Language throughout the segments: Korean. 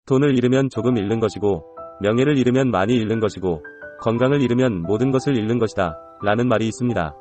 돈을 잃으면 조금 잃는 것이고, 명예를 잃으면 많이 잃는 것이고, 건강을 잃으면 모든 것을 잃는 것이다. 라는 말이 있습니다.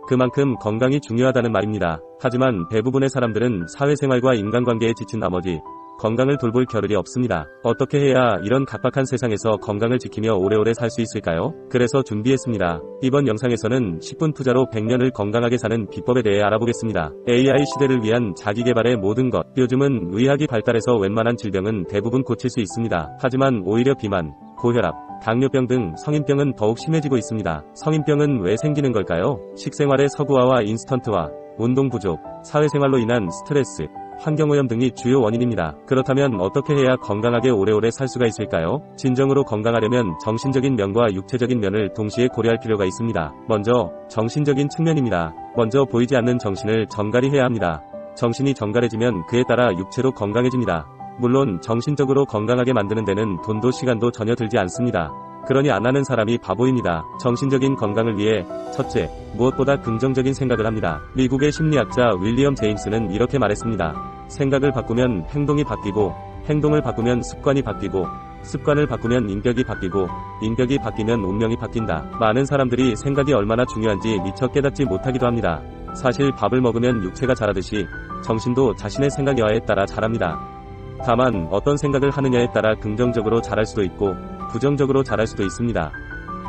그만큼 건강이 중요하다는 말입니다. 하지만 대부분의 사람들은 사회생활과 인간관계에 지친 나머지 건강을 돌볼 겨를이 없습니다. 어떻게 해야 이런 각박한 세상에서 건강을 지키며 오래오래 살 수 있을까요? 그래서 준비했습니다. 이번 영상에서는 10분 투자로 100년을 건강하게 사는 비법에 대해 알아보겠습니다. AI 시대를 위한 자기개발의 모든 것. 요즘은 의학이 발달해서 웬만한 질병은 대부분 고칠 수 있습니다. 하지만 오히려 비만, 고혈압, 당뇨병 등 성인병은 더욱 심해지고 있습니다. 성인병은 왜 생기는 걸까요? 식생활의 서구화와 인스턴트화, 운동 부족, 사회생활로 인한 스트레스, 환경오염 등이 주요 원인입니다. 그렇다면 어떻게 해야 건강하게 오래오래 살 수가 있을까요? 진정으로 건강하려면 정신적인 면과 육체적인 면을 동시에 고려할 필요가 있습니다. 먼저 정신적인 측면입니다. 먼저 보이지 않는 정신을 정갈히 해야 합니다. 정신이 정갈해지면 그에 따라 육체로 건강해집니다. 물론 정신적으로 건강하게 만드는 데는 돈도 시간도 전혀 들지 않습니다. 그러니 안 하는 사람이 바보입니다. 정신적인 건강을 위해 첫째, 무엇보다 긍정적인 생각을 합니다. 미국의 심리학자 윌리엄 제임스는 이렇게 말했습니다. 생각을 바꾸면 행동이 바뀌고, 행동을 바꾸면 습관이 바뀌고, 습관을 바꾸면 인격이 바뀌고, 인격이 바뀌면 운명이 바뀐다. 많은 사람들이 생각이 얼마나 중요한지 미처 깨닫지 못하기도 합니다. 사실 밥을 먹으면 육체가 자라듯이 정신도 자신의 생각여하에 따라 자랍니다. 다만 어떤 생각을 하느냐에 따라 긍정적으로 자랄 수도 있고 부정적으로 자랄 수도 있습니다.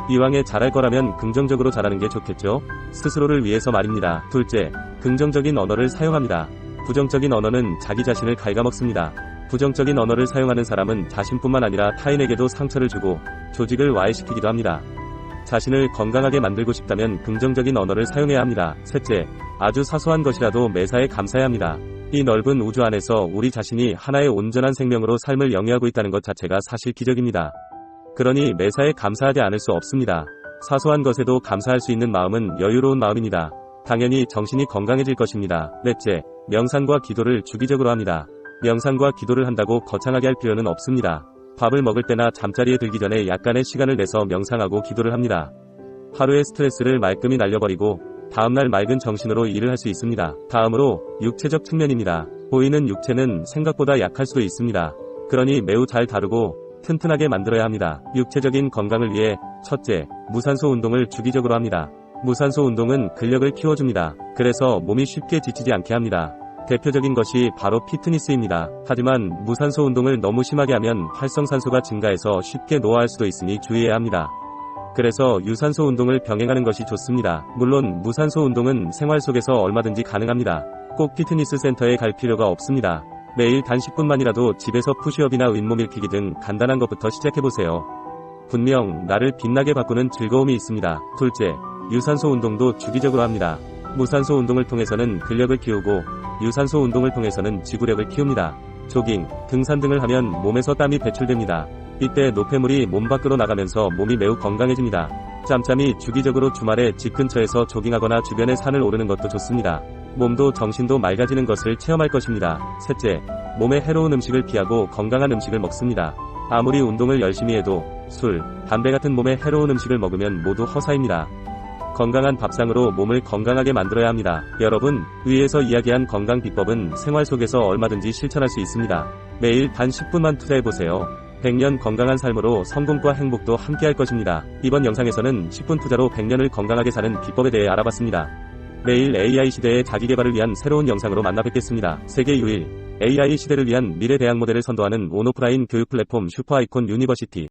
이왕에 자랄 거라면 긍정적으로 자라는 게 좋겠죠? 스스로를 위해서 말입니다. 둘째, 긍정적인 언어를 사용합니다. 부정적인 언어는 자기 자신을 갉아먹습니다. 부정적인 언어를 사용하는 사람은 자신뿐만 아니라 타인에게도 상처를 주고 조직을 와해시키기도 합니다. 자신을 건강하게 만들고 싶다면 긍정적인 언어를 사용해야 합니다. 셋째, 아주 사소한 것이라도 매사에 감사해야 합니다. 이 넓은 우주 안에서 우리 자신이 하나의 온전한 생명으로 삶을 영위하고 있다는 것 자체가 사실 기적입니다. 그러니 매사에 감사하지 않을 수 없습니다. 사소한 것에도 감사할 수 있는 마음은 여유로운 마음입니다. 당연히 정신이 건강해질 것입니다. 넷째, 명상과 기도를 주기적으로 합니다. 명상과 기도를 한다고 거창하게 할 필요는 없습니다. 밥을 먹을 때나 잠자리에 들기 전에 약간의 시간을 내서 명상하고 기도를 합니다. 하루의 스트레스를 말끔히 날려버리고 다음날 맑은 정신으로 일을 할 수 있습니다. 다음으로 육체적 측면입니다. 보이는 육체는 생각보다 약할 수도 있습니다. 그러니 매우 잘 다루고 튼튼하게 만들어야 합니다. 육체적인 건강을 위해 첫째, 무산소 운동을 주기적으로 합니다. 무산소 운동은 근력을 키워줍니다. 그래서 몸이 쉽게 지치지 않게 합니다. 대표적인 것이 바로 피트니스입니다. 하지만 무산소 운동을 너무 심하게 하면 활성산소가 증가해서 쉽게 노화할 수도 있으니 주의해야 합니다. 그래서 유산소 운동을 병행하는 것이 좋습니다. 물론 무산소 운동은 생활 속에서 얼마든지 가능합니다. 꼭 피트니스 센터에 갈 필요가 없습니다. 매일 단 10분만이라도 집에서 푸시업이나 윗몸 일으키기 등 간단한 것부터 시작해보세요. 분명 나를 빛나게 바꾸는 즐거움이 있습니다. 둘째, 유산소 운동도 주기적으로 합니다. 무산소 운동을 통해서는 근력을 키우고 유산소 운동을 통해서는 지구력을 키웁니다. 조깅, 등산 등을 하면 몸에서 땀이 배출됩니다. 이때 노폐물이 몸 밖으로 나가면서 몸이 매우 건강해집니다. 짬짬이 주기적으로 주말에 집 근처에서 조깅하거나 주변의 산을 오르는 것도 좋습니다. 몸도 정신도 맑아지는 것을 체험할 것입니다. 셋째, 몸에 해로운 음식을 피하고 건강한 음식을 먹습니다. 아무리 운동을 열심히 해도 술, 담배 같은 몸에 해로운 음식을 먹으면 모두 허사입니다. 건강한 밥상으로 몸을 건강하게 만들어야 합니다. 여러분, 위에서 이야기한 건강 비법은 생활 속에서 얼마든지 실천할 수 있습니다. 매일 단 10분만 투자해보세요. 100년 건강한 삶으로 성공과 행복도 함께할 것입니다. 이번 영상에서는 10분 투자로 100년을 건강하게 사는 비법에 대해 알아봤습니다. 매일 AI 시대의 자기개발을 위한 새로운 영상으로 만나 뵙겠습니다. 세계 유일 AI 시대를 위한 미래 대학 모델을 선도하는 온오프라인 교육 플랫폼 슈퍼아이콘 유니버시티.